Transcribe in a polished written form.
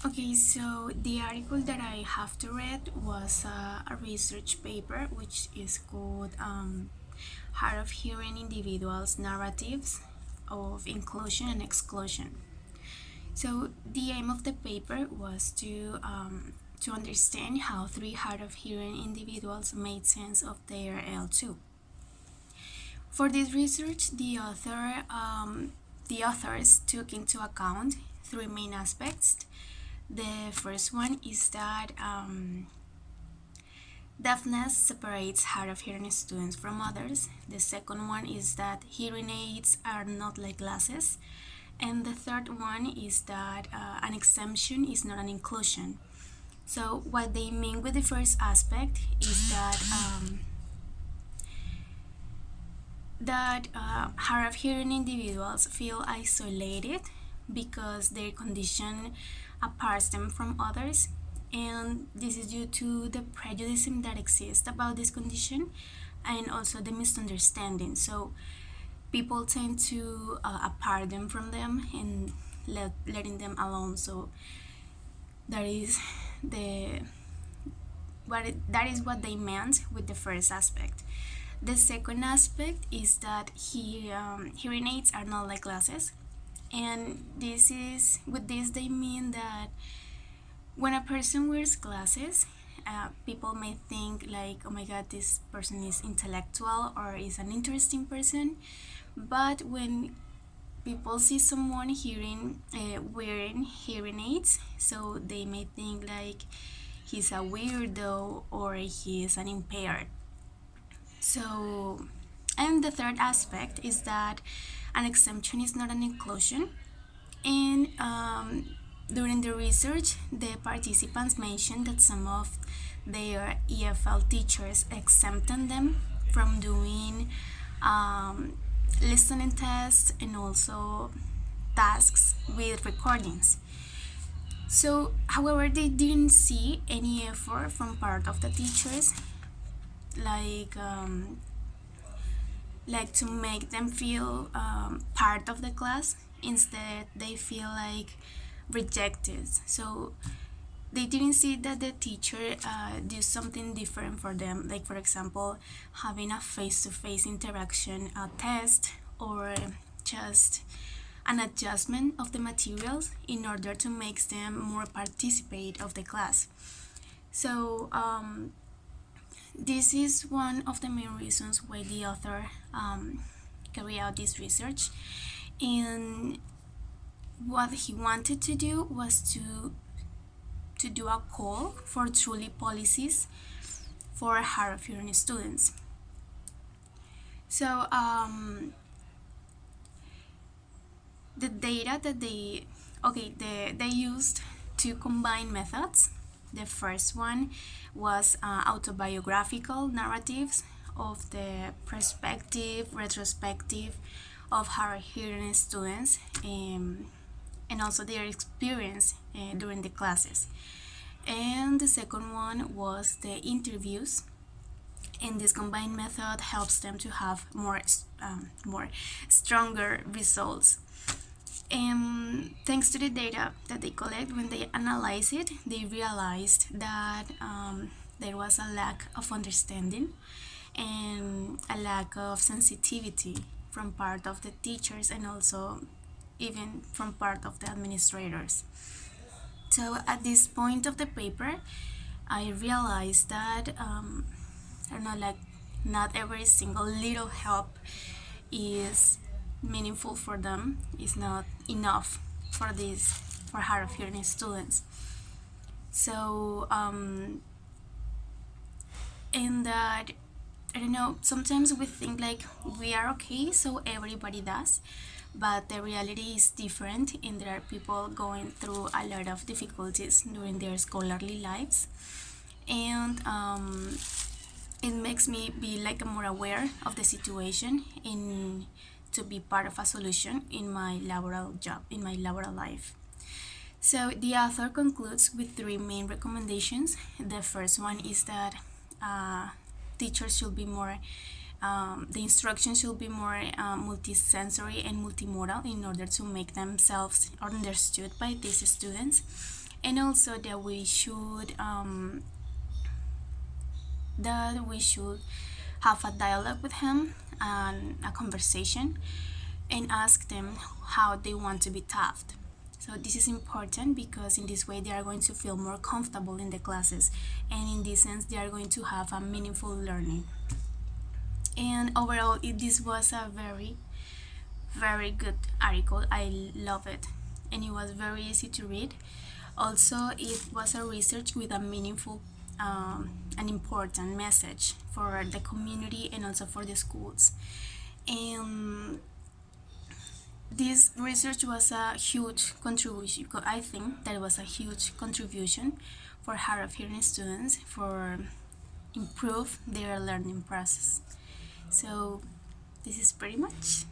Okay, so the article that I have to read was a research paper which is called Hard of Hearing Individuals Narratives of Inclusion and Exclusion. So the aim of the paper was to understand how three hard of hearing individuals made sense of their L2. For this research, the authors took into account three main aspects. The first one is that deafness separates hard of hearing students from others. The second one is that hearing aids are not like glasses. And the third one is that an exemption is not an inclusion. So, what they mean with the first aspect is that hard of hearing individuals feel isolated because their condition aparts them from others, and this is due to the prejudice that exists about this condition and also the misunderstanding. So people tend to apart them from them and letting them alone. So that is the that is what they meant with the first aspect. The second aspect is that hearing aids are not like glasses, and this is with this they mean that when a person wears glasses, people may think like, oh my god, this person is intellectual or is an interesting person. But when people see someone wearing hearing aids, so they may think like he's a weirdo or he is an impaired. So, and the third aspect is that an exemption is not an inclusion. And during the research, the participants mentioned that some of their EFL teachers exempted them from doing listening tests and also tasks with recordings. So, however, they didn't see any effort from part of the teachers, like um, like to make them feel part of the class. Instead, they feel like rejected. So they didn't see that the teacher did something different for them, like for example having a face-to-face interaction, a test, or just an adjustment of the materials in order to make them more participate of the class. So this is one of the main reasons why the author carried out this research, and what he wanted to do was to do a call for truly policies for hard of hearing students. So the data that they used to combine methods. The first one was autobiographical narratives of the perspective, retrospective of hard of hearing students, and also their experience during the classes. And the second one was the interviews, and this combined method helps them to have more stronger results. And thanks to the data that they collect, when they analyze it, they realized that there was a lack of understanding and a lack of sensitivity from part of the teachers and also even from part of the administrators. So at this point of the paper, I realized that I don't know, like not every single little help is meaningful for them. Is not enough for this for hard of hearing students. So in that, I don't know, sometimes we think like we are okay, so everybody does, but the reality is different, and there are people going through a lot of difficulties during their scholarly lives. And it makes me be like more aware of the situation and to be part of a solution in my laboral job, in my laboral life. So the author concludes with three main recommendations. The first one is that teachers should be more the instruction should be more multisensory and multimodal in order to make themselves understood by these students. and also that we should have a dialogue with him and a conversation and ask them how they want to be taught. So this is important because in this way they are going to feel more comfortable in the classes, and in this sense they are going to have a meaningful learning. And overall, this was a very good article. I love it, and it was very easy to read. Also, it was a research with a meaningful an important message for the community and also for the schools. And this research was a huge contribution. I think that was a huge contribution for hard of hearing students for improve their learning process. So this is pretty much.